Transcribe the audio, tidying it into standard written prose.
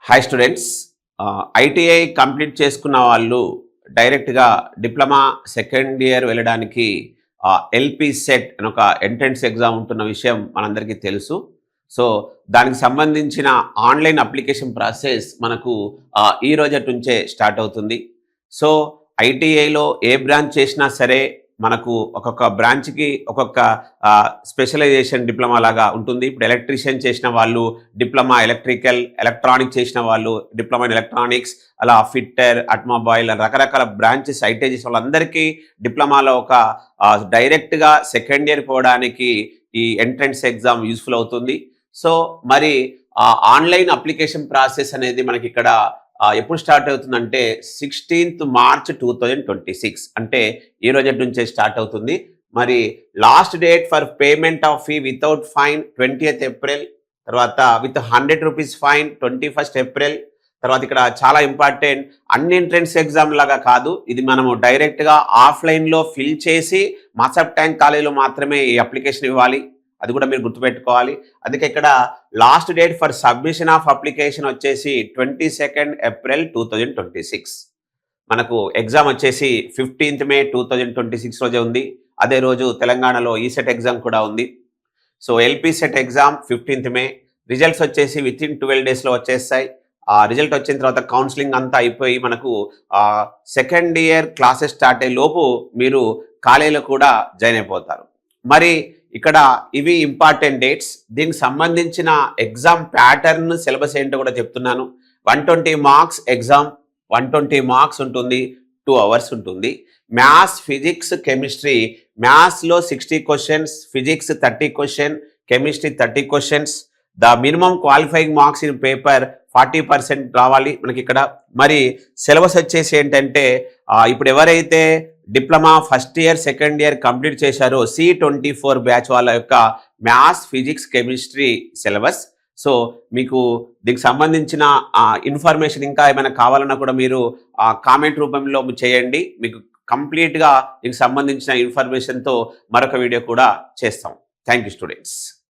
Hi students, ITI complete చేసుకున్న వాళ్ళు డైరెక్ట్గా డిప్లొమా సెకండ్ ఇయర్ వెళ్ళడానికి ఎల్పి సెట్ అని ఒక ఎంట్రన్స్ ఎగ్జామ్ ఉంటున్న విషయం మనందరికీ తెలుసు. సో దానికి సంబంధించిన ఆన్లైన్ అప్లికేషన్ ప్రాసెస్ మనకు ఈ రోజటి నుంచే స్టార్ట్ అవుతుంది. సో ఐటీఐలో ఏ బ్రాంచ్ చేసినా సరే మనకు ఒక్కొక్క బ్రాంచ్కి ఒక్కొక్క స్పెషలైజేషన్ డిప్లొమా లాగా ఉంటుంది. ఇప్పుడు ఎలక్ట్రీషియన్ చేసిన వాళ్ళు డిప్లొమా ఎలక్ట్రికల్, ఎలక్ట్రానిక్ చేసిన వాళ్ళు డిప్లొమా ఇన్ ఎలక్ట్రానిక్స్, అలా ఫిట్టర్, ఆటోమొబైల్, రకరకాల బ్రాంచెస్ ఐటీఐ చేసిన వాళ్ళందరికీ డిప్లొమాలో ఒక డైరెక్ట్గా సెకండ్ ఇయర్ పోవడానికి ఈ ఎంట్రన్స్ ఎగ్జామ్ యూస్ఫుల్ అవుతుంది. సో మరి ఆన్లైన్ అప్లికేషన్ ప్రాసెస్ అనేది మనకి ఇక్కడ ఎప్పుడు స్టార్ట్ అవుతుందంటే 16th March 2026 అంటే ఈ రోజు నుంచే స్టార్ట్ అవుతుంది. మరి last date for payment of fee without fine 20th April, తర్వాత with 100 rupees fine 21st April. తర్వాత ఇక్కడ చాలా ఇంపార్టెంట్, అన్ని ఎంట్రన్స్ ఎగ్జామ్ లాగా కాదు, ఇది మనము డైరెక్ట్గా ఆఫ్లైన్లో ఫిల్ చేసి మాసప్ ట్యాంక్ కాలేజీలో మాత్రమే ఈ అప్లికేషన్ ఇవ్వాలి. అది కూడా మీరు గుర్తుపెట్టుకోవాలి. అందుకే ఇక్కడ last date for submission of application వచ్చేసి 22nd April 2026. మనకు ఎగ్జామ్ వచ్చేసి 15th May 2026 రోజే ఉంది. అదే రోజు తెలంగాణలో ఈసెట్ ఎగ్జామ్ కూడా ఉంది. So LP CET exam 15th May, results వచ్చేసి వితిన్ 12 daysలో వచ్చేస్తాయి. ఆ రిజల్ట్ వచ్చిన తర్వాత కౌన్సిలింగ్ అంతా అయిపోయి మనకు సెకండ్ ఇయర్ క్లాసెస్ స్టార్ట్ అయ్యే లోపు మీరు కాలేజీలో కూడా జాయిన్ అయిపోతారు. మరి ఇక్కడ ఇవి ఇంపార్టెంట్ డేట్స్. దీనికి సంబంధించిన ఎగ్జామ్ ప్యాటర్న్, సిలబస్ ఏంటో కూడా చెప్తున్నాను. 120 మార్క్స్ ఎగ్జామ్, 120 మార్క్స్ ఉంటుంది, 2 hours ఉంటుంది. Maths, physics, chemistry. మ్యాథ్స్లో 60 questions, physics 30 questions, chemistry 30 questions. The minimum qualifying marks in paper 40% రావాలి మనకి ఇక్కడ. మరి సిలబస్ వచ్చేసి ఏంటంటే ఇప్పుడు ఎవరైతే diploma first year second year complete చేశారో C24 బ్యాచ్ వాళ్ళ యొక్క maths, physics, chemistry syllabus. So మీకు దీనికి సంబంధించిన ఇన్ఫర్మేషన్ ఇంకా ఏమైనా కావాలన్నా కూడా మీరు కామెంట్ రూపంలో చేయండి. మీకు కంప్లీట్గా దీనికి సంబంధించిన ఇన్ఫర్మేషన్తో మరొక వీడియో కూడా చేస్తాం. Thank you students.